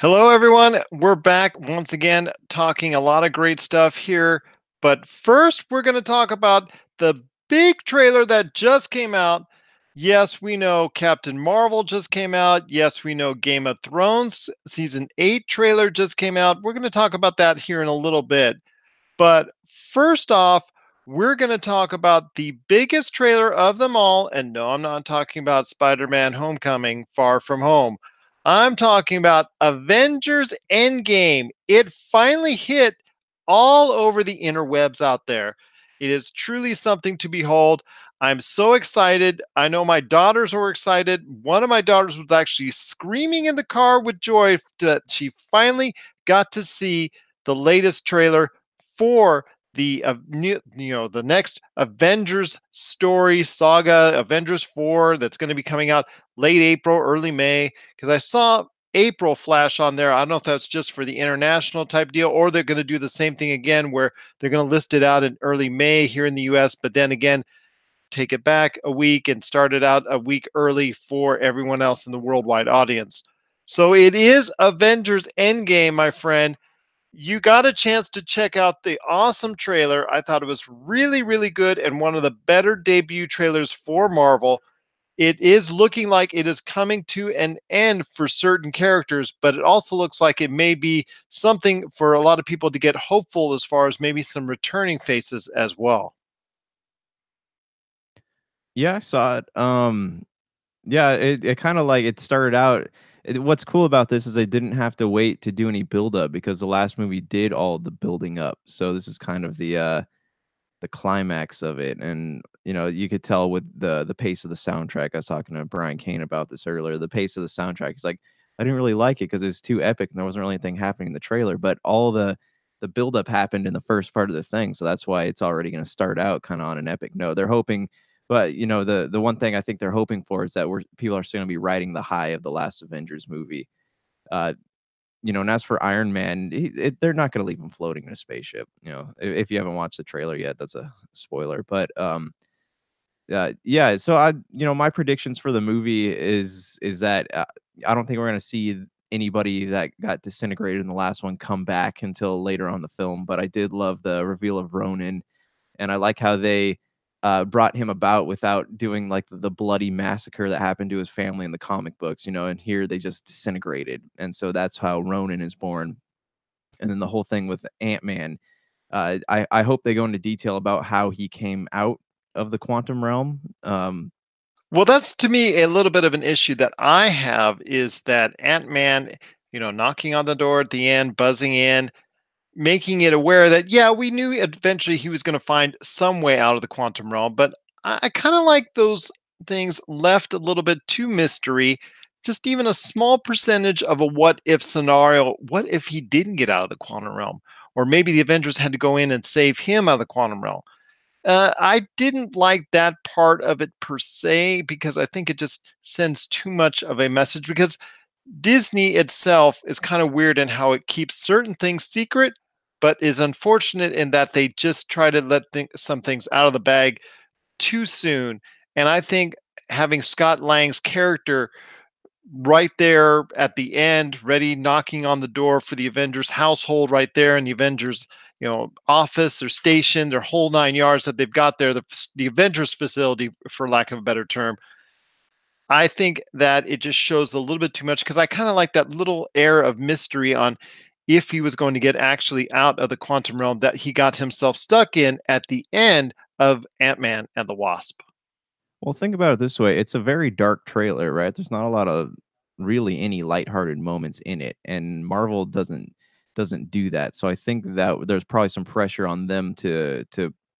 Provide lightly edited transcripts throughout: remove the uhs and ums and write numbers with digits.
Hello, everyone. We're back once again talking a lot of great stuff here. But first, we're going to talk about the big trailer that just came out. Yes, we know Captain Marvel just came out. Yes, we know Game of Thrones season 8 trailer just came out. We're going to talk about that here in a little bit. But first off, we're going to talk about the biggest trailer of them all. And no, I'm not talking about Spider Man Homecoming Far From Home. I'm talking about Avengers Endgame. It finally hit all over the interwebs out there. It is truly something to behold. I'm so excited. I know my daughters were excited. One of my daughters was actually screaming in the car with joy that she finally got to see the latest trailer for the the next Avengers story saga, Avengers 4, that's going to be coming out late April, early May. Because I saw April flash on there. I don't know if that's just for the international type deal, or they're going to do the same thing again, where they're going to list it out in early May here in the US, but then again, take it back a week and start it out a week early for everyone else in the worldwide audience. So it is Avengers Endgame, my friend. You got a chance to check out the awesome trailer. I thought it was really, really good and one of the better debut trailers for Marvel. It is looking like it is coming to an end for certain characters, but it also looks like it may be something for a lot of people to get hopeful as far as maybe some returning faces as well. Yeah, I saw it. Yeah, it kind of like it started out. What's cool about this is they didn't have to wait to do any build up because the last movie did all the building up. So this is kind of the climax of it, and you could tell with the pace of the soundtrack. I was talking to Brian Kane about this earlier. The pace of the soundtrack is like I didn't really like it because it's too epic and there wasn't really anything happening in the trailer, but all the build up happened in the first part of the thing, so that's why it's already going to start out kind of on an epic note. They're hoping, but the one thing I think they're hoping for is that people are still going to be riding the high of the last Avengers movie. Uh, and as for Iron Man, they're not going to leave him floating in a spaceship. If you haven't watched the trailer yet, that's a spoiler. But yeah. So my predictions for the movie is that I don't think we're going to see anybody that got disintegrated in the last one come back until later on the film. But I did love the reveal of Ronan, and I like how they brought him about without doing like the bloody massacre that happened to his family in the comic books. And here they just disintegrated, and so that's how Ronan is born. And then the whole thing with Ant-Man, I hope they go into detail about how he came out of the quantum realm. Well, that's to me a little bit of an issue that I have is that Ant-Man, knocking on the door at the end, buzzing in, making it aware that, yeah, we knew eventually he was going to find some way out of the quantum realm, but I kind of like those things left a little bit too mystery. Just even a small percentage of a what if scenario. What if he didn't get out of the quantum realm? Or maybe the Avengers had to go in and save him out of the quantum realm. I didn't like that part of it per se because I think it just sends too much of a message. Because Disney itself is kind of weird in how it keeps certain things secret, but is unfortunate in that they just try to let some things out of the bag too soon. And I think having Scott Lang's character right there at the end, ready knocking on the door for the Avengers household right there in the Avengers, office or station, their whole 9 yards that they've got there, the Avengers facility, for lack of a better term. I think that it just shows a little bit too much because I kind of like that little air of mystery on if he was going to get actually out of the quantum realm that he got himself stuck in at the end of Ant-Man and the Wasp. Well, think about it this way, it's a very dark trailer, right? There's not a lot of really any lighthearted moments in it, and Marvel doesn't do that. So I think that there's probably some pressure on them to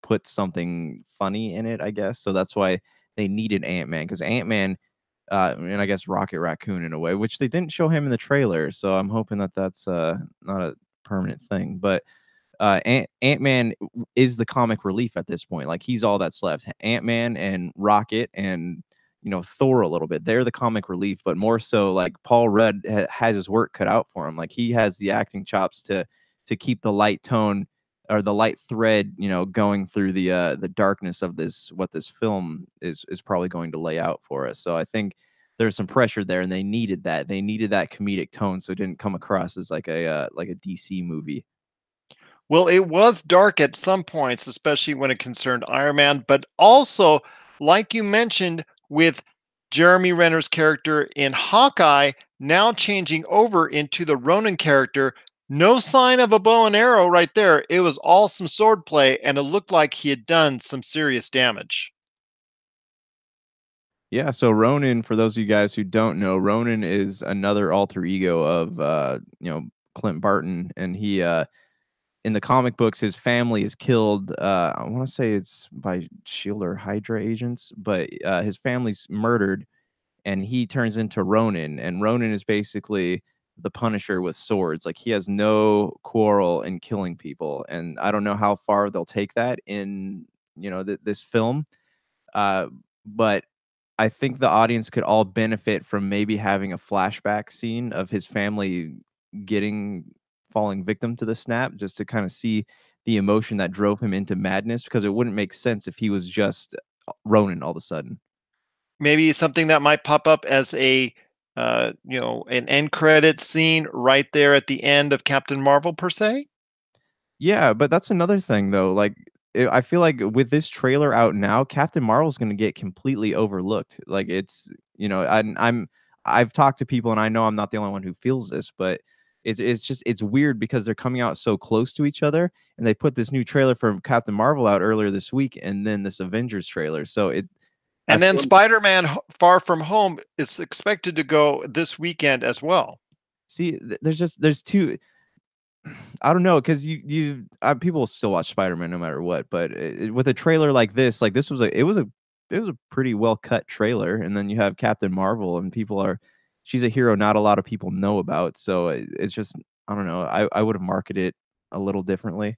put something funny in it, I guess. So that's why they needed Ant-Man, because Ant-Man, and I guess Rocket Raccoon in a way, which they didn't show him in the trailer. So I'm hoping that that's not a permanent thing. But Ant-Man is the comic relief at this point. Like, he's all that's left. Ant-Man and Rocket and, Thor a little bit. They're the comic relief, but more so like Paul Rudd has his work cut out for him. Like, he has the acting chops to keep the light tone or the light thread, going through the darkness of this what this film is probably going to lay out for us. So I think there's some pressure there, and they needed that. They needed that comedic tone, so it didn't come across as like a DC movie. Well, it was dark at some points, especially when it concerned Iron Man, but also, like you mentioned, with Jeremy Renner's character in Hawkeye now changing over into the Ronin character. No sign of a bow and arrow right there. It was all some swordplay, and it looked like he had done some serious damage. Yeah, so Ronin, for those of you guys who don't know, Ronin is another alter ego of Clint Barton, and he in the comic books his family is killed. I want to say it's by Shield or Hydra agents, but his family's murdered, and he turns into Ronin, and Ronin is basically the Punisher with swords. Like he has no quarrel in killing people, and I don't know how far they'll take that in this film, uh, but I think the audience could all benefit from maybe having a flashback scene of his family getting falling victim to the snap, just to kind of see the emotion that drove him into madness, because it wouldn't make sense if he was just Ronin all of a sudden. Maybe something that might pop up as an end credit scene right there at the end of Captain Marvel per se. Yeah, but that's another thing though. Like, I feel like with this trailer out now, Captain Marvel's going to get completely overlooked. Like, I've talked to people, and I know I'm not the only one who feels this, but it's weird because they're coming out so close to each other, and they put this new trailer for Captain Marvel out earlier this week, and then this Avengers trailer. So I And then feel Spider-Man Far From Home is expected to go this weekend as well. see, there's two. I don't know, because people still watch Spider-Man no matter what, but with a trailer like this was it was a pretty well cut trailer, and then you have Captain Marvel, and she's a hero not a lot of people know about, so it's just I don't know. I would have marketed it a little differently.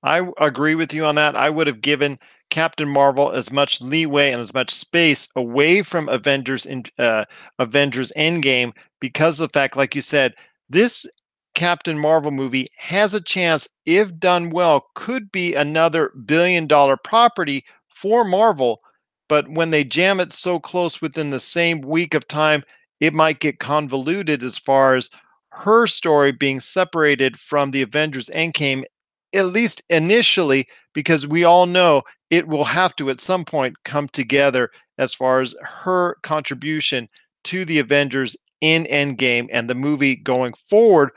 Agree with you on that. I would have given Captain Marvel as much leeway and as much space away from Avengers Endgame because of the fact, like you said, this Captain Marvel movie has a chance, if done well, could be another billion-dollar property for Marvel. But when they jam it so close within the same week of time, it might get convoluted as far as her story being separated from the Avengers Endgame, at least initially, because we all know it will have to at some point come together as far as her contribution to the Avengers in Endgame and the movie going forward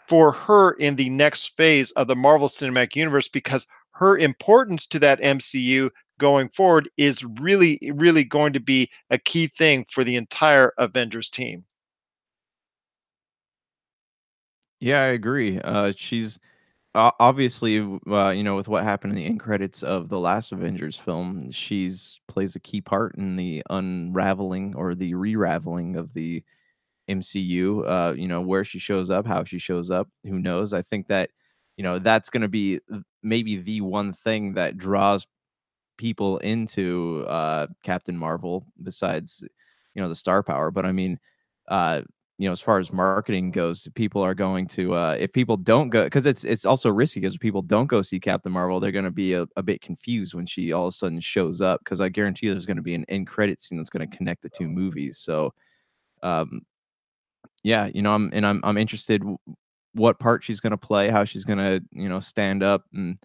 for her in the next phase of the Marvel Cinematic Universe, because her importance to that MCU going forward is really, really going to be a key thing for the entire Avengers team. Yeah, I agree. She's obviously, with what happened in the end credits of the last Avengers film, she's plays a key part in the unraveling or the re-raveling of the MCU. Where she shows up, how she shows up, who knows? I think that, that's gonna be maybe the one thing that draws people into Captain Marvel besides, the star power. But I mean, uh, as far as marketing goes, people are going to if people don't go, because it's also risky, because if people don't go see Captain Marvel, they're gonna be a bit confused when she all of a sudden shows up, because I guarantee there's gonna be an end credit scene that's gonna connect the two movies. So um yeah, I'm interested what part she's gonna play, how she's gonna, stand up, and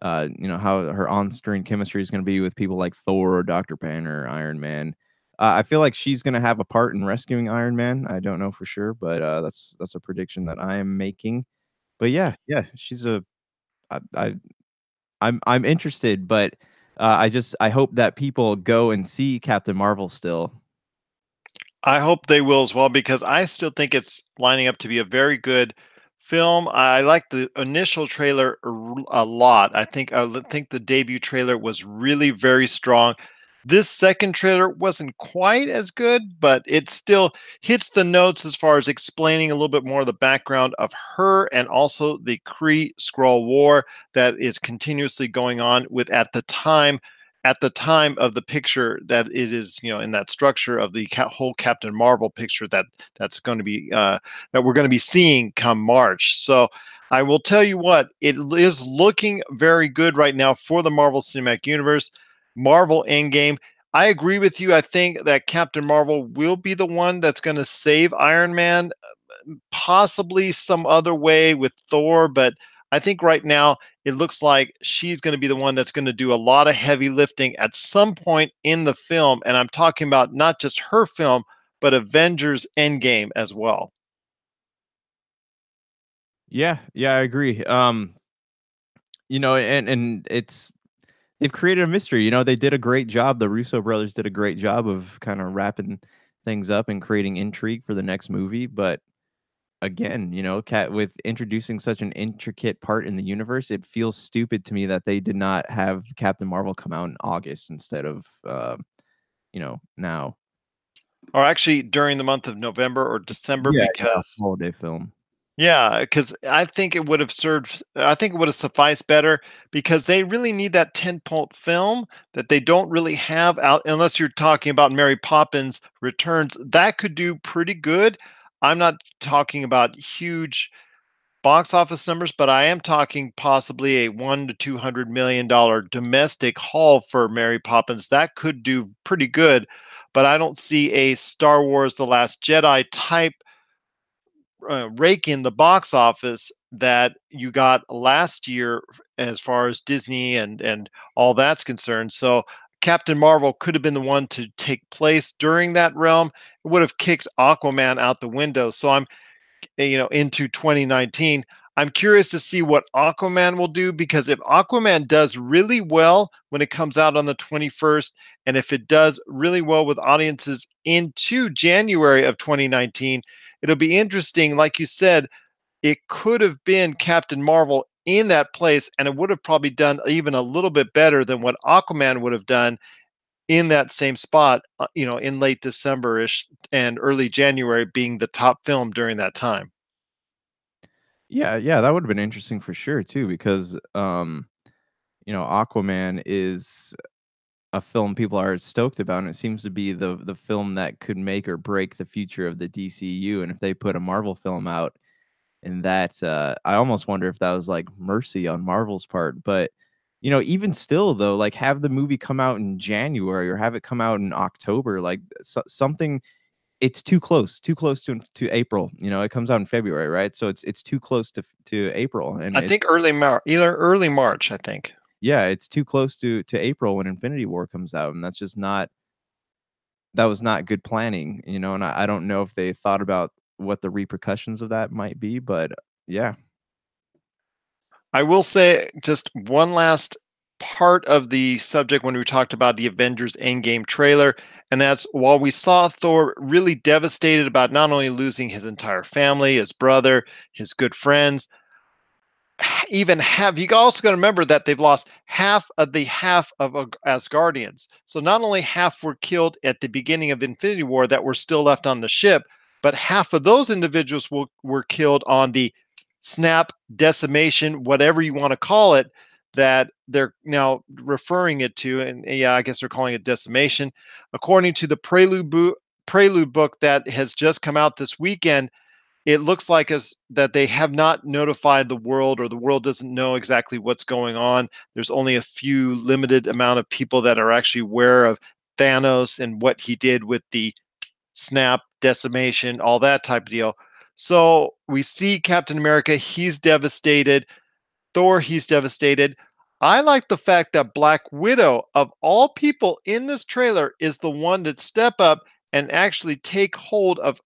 how her on-screen chemistry is gonna be with people like Thor or Doctor Banner or Iron Man. I feel like she's gonna have a part in rescuing Iron Man. I don't know for sure, but that's a prediction that I am making. But yeah, yeah, she's a I I'm interested, but I hope that people go and see Captain Marvel still. I hope they will as well, because I still think it's lining up to be a very good film. I like the initial trailer a lot. I think the debut trailer was really very strong. This second trailer wasn't quite as good, but it still hits the notes as far as explaining a little bit more of the background of her and also the Kree Skrull War that is continuously going on with at the time of the picture that it is, in that structure of the whole Captain Marvel picture that's going to be that we're going to be seeing come March. So I will tell you what, it is looking very good right now for the Marvel Cinematic Universe. Marvel Endgame. I agree with you. I think that Captain Marvel will be the one that's going to save Iron Man, possibly some other way with Thor, but I think right now it looks like she's going to be the one that's going to do a lot of heavy lifting at some point in the film. And I'm talking about not just her film, but Avengers Endgame as well. Yeah, yeah, I agree. And it's they've created a mystery. They did a great job. The Russo brothers did a great job of kind of wrapping things up and creating intrigue for the next movie. But again, cat with introducing such an intricate part in the universe, it feels stupid to me that they did not have Captain Marvel come out in August instead of now. Or actually during the month of November or December, Yeah, because holiday film. yeah, because I think it would have served. I think it would have sufficed better because they really need that 10-point film that they don't really have out, unless you're talking about Mary Poppins Returns. That could do pretty good. I'm not talking about huge box office numbers, but I am talking possibly a 1 to 200 million dollar domestic haul for Mary Poppins. That could do pretty good, but I don't see a Star Wars: The Last Jedi type rake in the box office that you got last year as far as Disney and all that's concerned. So Captain Marvel could have been the one to take place during that realm. It would have kicked Aquaman out the window. So I'm into 2019. I'm curious to see what Aquaman will do, because if Aquaman does really well when it comes out on the 21st, and if it does really well with audiences into January of 2019, it'll be interesting. Like you said, it could have been Captain Marvel in that place, and it would have probably done even a little bit better than what Aquaman would have done in that same spot, in late December ish and early January, being the top film during that time. Yeah, yeah, that would have been interesting for sure too, because Aquaman is a film people are stoked about, and it seems to be the film that could make or break the future of the DCU. And if they put a Marvel film out, and that I almost wonder if that was like mercy on Marvel's part. But even still though, like have the movie come out in January or have it come out in October, like something. It's too close to April. It comes out in February, right? So it's too close to April, and I think early March, either early March, I think. yeah, it's too close to April when Infinity War comes out, and that was not good planning, and I don't know if they thought about what the repercussions of that might be, but yeah. I will say just one last part of the subject when we talked about the Avengers Endgame trailer, and that's while we saw Thor really devastated about not only losing his entire family, his brother, his good friends, even have you also got to remember that they've lost half of Asgardians. So not only half were killed at the beginning of Infinity War that were still left on the ship, but half of those individuals were killed on the snap, decimation, whatever you want to call it, that they're now referring it to. And yeah, I guess they're calling it decimation. According to the Prelude book that has just come out this weekend, it looks like as that they have not notified the world, or the world doesn't know exactly what's going on. There's only a few limited amount of people that are actually aware of Thanos and what he did with the snap, decimation, all that type of deal. So we see Captain America, he's devastated. Thor, he's devastated. I like the fact that Black Widow, of all people in this trailer, is the one to step up and actually take hold of,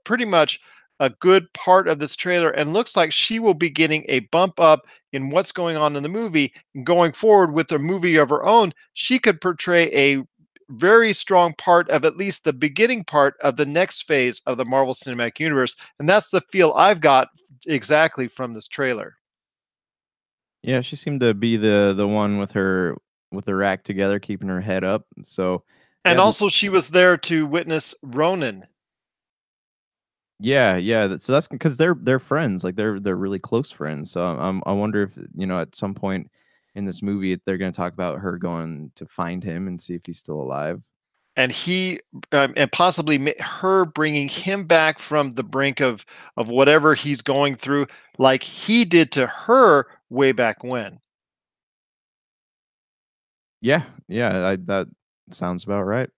pretty much a good part of this trailer, and looks like she will be getting a bump up in what's going on in the movie. Going forward with a movie of her own, she could portray a very strong part of at least the beginning part of the next phase of the Marvel Cinematic Universe. And that's the feel I've got exactly from this trailer. Yeah, she seemed to be the one with her act together, keeping her head up. So, And yeah, also, she was there to witness Ronan. yeah, yeah. So that's because they're friends, like they're really close friends. So I wonder if at some point in this movie they're going to talk about her going to find him and see if he's still alive. And and possibly her bringing him back from the brink of whatever he's going through, like he did to her way back when. Yeah, yeah. That. Sounds about right.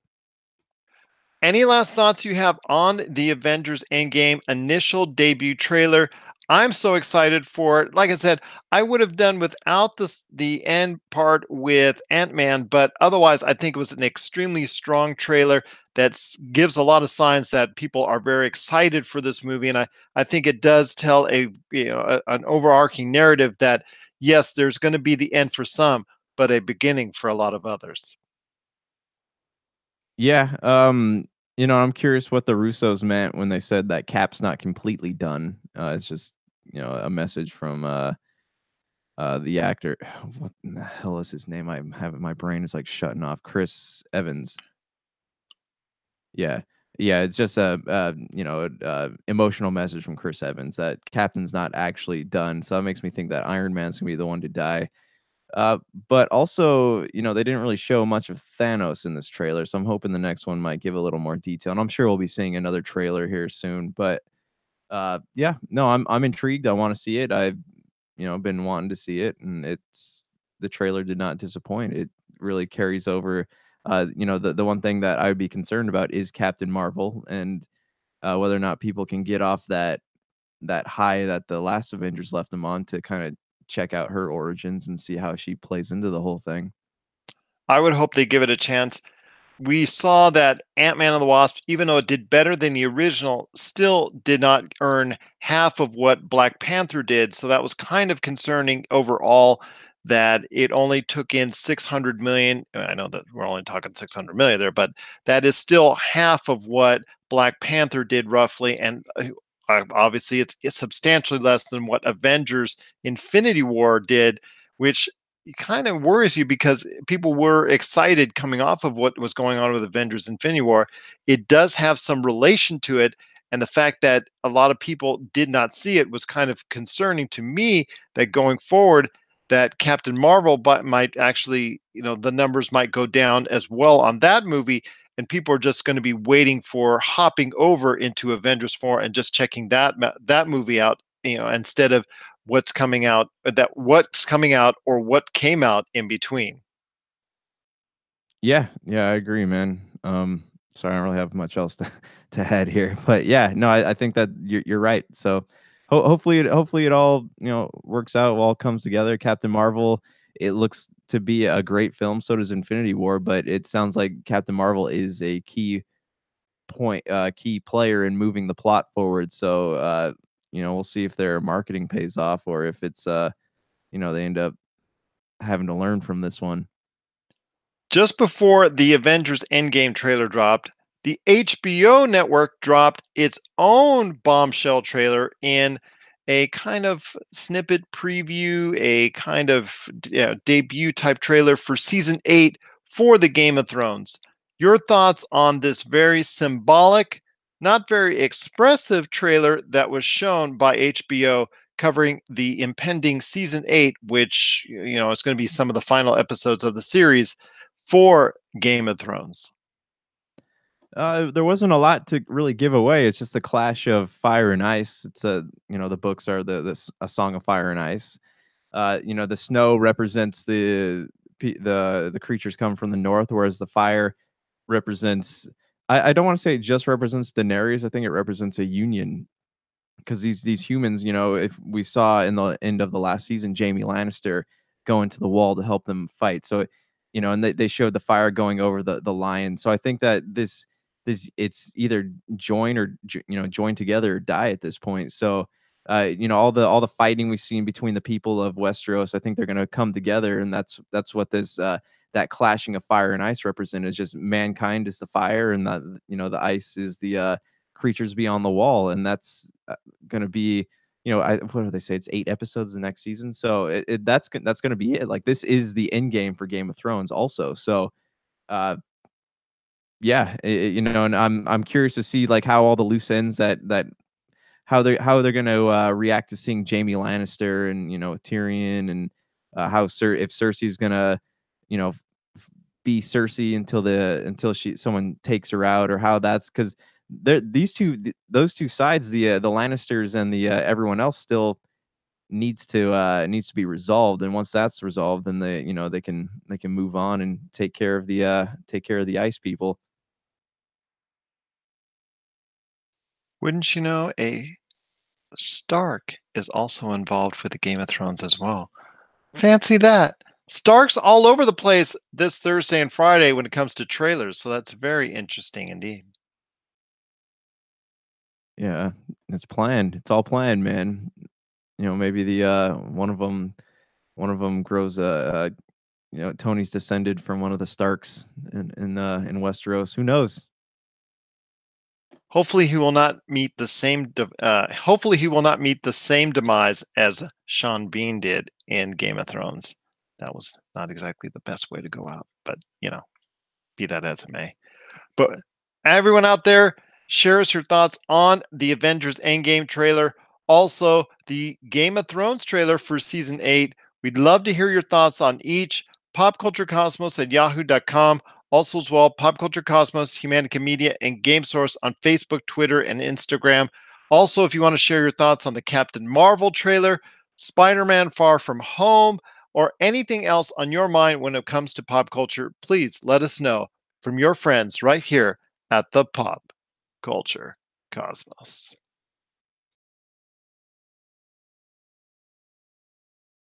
Any last thoughts you have on the Avengers Endgame initial debut trailer? I'm so excited for it. Like I said, I would have done without the end part with Ant-Man, but otherwise I think it was an extremely strong trailer that gives a lot of signs that people are very excited for this movie, and I think it does tell an overarching narrative that yes, there's going to be the end for some, but a beginning for a lot of others. Yeah, I'm curious what the Russos meant when they said that Cap's not completely done. It's just, a message from, the actor. What in the hell is his name? I'm having my brain is, like, shutting off. Chris Evans. Yeah. Yeah, it's just emotional message from Chris Evans that Captain's not actually done, so that makes me think that Iron Man's gonna be the one to die. Uh, but also, they didn't really show much of Thanos in this trailer, so I'm hoping the next one might give a little more detail, and I'm sure we'll be seeing another trailer here soon, but, yeah, no, I'm intrigued, I wanna see it, I've, been wanting to see it, and the trailer did not disappoint, it really carries over, the one thing that I would be concerned about is Captain Marvel and, whether or not people can get off that high that the last Avengers left them on to kinda check out her origins and see how she plays into the whole thing. I would hope they give it a chance. We saw that Ant-Man and the Wasp, even though it did better than the original, still did not earn half of what Black Panther did. So that was kind of concerning overall that it only took in 600 million. I know that we're only talking 600 million there, but that is still half of what Black Panther did roughly. And obviously it's substantially less than what Avengers Infinity War did, which kind of worries you because people were excited coming off of what was going on with Avengers Infinity War. It does have some relation to it. And the fact that a lot of people did not see it was kind of concerning to me that going forward, that Captain Marvel might actually, the numbers might go down as well on that movie. And people are just going to be waiting for hopping over into Avengers 4 and just checking that movie out, instead of what's coming out or what came out in between. Yeah, yeah, I agree, man. Sorry, I don't really have much else to to add here, but yeah, no, I think that you're right. So hopefully it all works out, all comes together. Captain Marvel, it looks to be a great film. So does Infinity War, but it sounds like Captain Marvel is a key player in moving the plot forward. So we'll see if their marketing pays off or if it's they end up having to learn from this one. Just before the Avengers Endgame trailer dropped, the HBO network dropped its own bombshell trailer in a kind of snippet preview, a kind of debut type trailer for season 8 for the Game of Thrones. Your thoughts on this very symbolic, not very expressive trailer that was shown by HBO covering the impending season 8, which is going to be some of the final episodes of the series for Game of Thrones. There wasn't a lot to really give away. It's just the clash of fire and ice. The books are a song of fire and ice. The snow represents the creatures come from the north, whereas the fire represents. I don't want to say it just represents Daenerys. I think it represents a union because these humans, if we saw in the end of the last season, Jamie Lannister going to the wall to help them fight. So, and they showed the fire going over the lion. So I think that this it's either join together or die at this point. So, all the fighting we've seen between the people of Westeros, I think they're going to come together, and that's what this that clashing of fire and ice represent is just mankind is the fire, and the ice is the creatures beyond the wall, and that's gonna be, what do they say? It's 8 episodes the next season, so that's gonna be it. Like, this is the end game for Game of Thrones also, so, uh, yeah, and I'm curious to see, like, how all the loose ends that how they're gonna, react to seeing Jaime Lannister and, Tyrion and, how if Cersei's gonna, you know, be Cersei until someone takes her out or how that's because those two sides, the Lannisters and the everyone else still needs to be resolved, and once that's resolved, then they can move on and take care of the ice people. Wouldn't you know, a Stark is also involved with the Game of Thrones as well. Fancy that. Stark's all over the place this Thursday and Friday when it comes to trailers, so that's very interesting indeed. Yeah, it's planned. It's all planned, man. Maybe the one of them grows a Tony's descended from one of the Starks in Westeros. Who knows? Hopefully he will not meet the same hopefully he will not meet the same demise as Sean Bean did in Game of Thrones. That was not exactly the best way to go out, but be that as it may. But everyone out there, share us your thoughts on the Avengers Endgame trailer, also the Game of Thrones trailer for season 8. We'd love to hear your thoughts on each. Popculturecosmos at yahoo.com. Also, as well, Pop Culture Cosmos, Humanica Media, and Game Source on Facebook, Twitter, and Instagram. Also, if you want to share your thoughts on the Captain Marvel trailer, Spider Man Far From Home, or anything else on your mind when it comes to pop culture, please let us know from your friends right here at the Pop Culture Cosmos.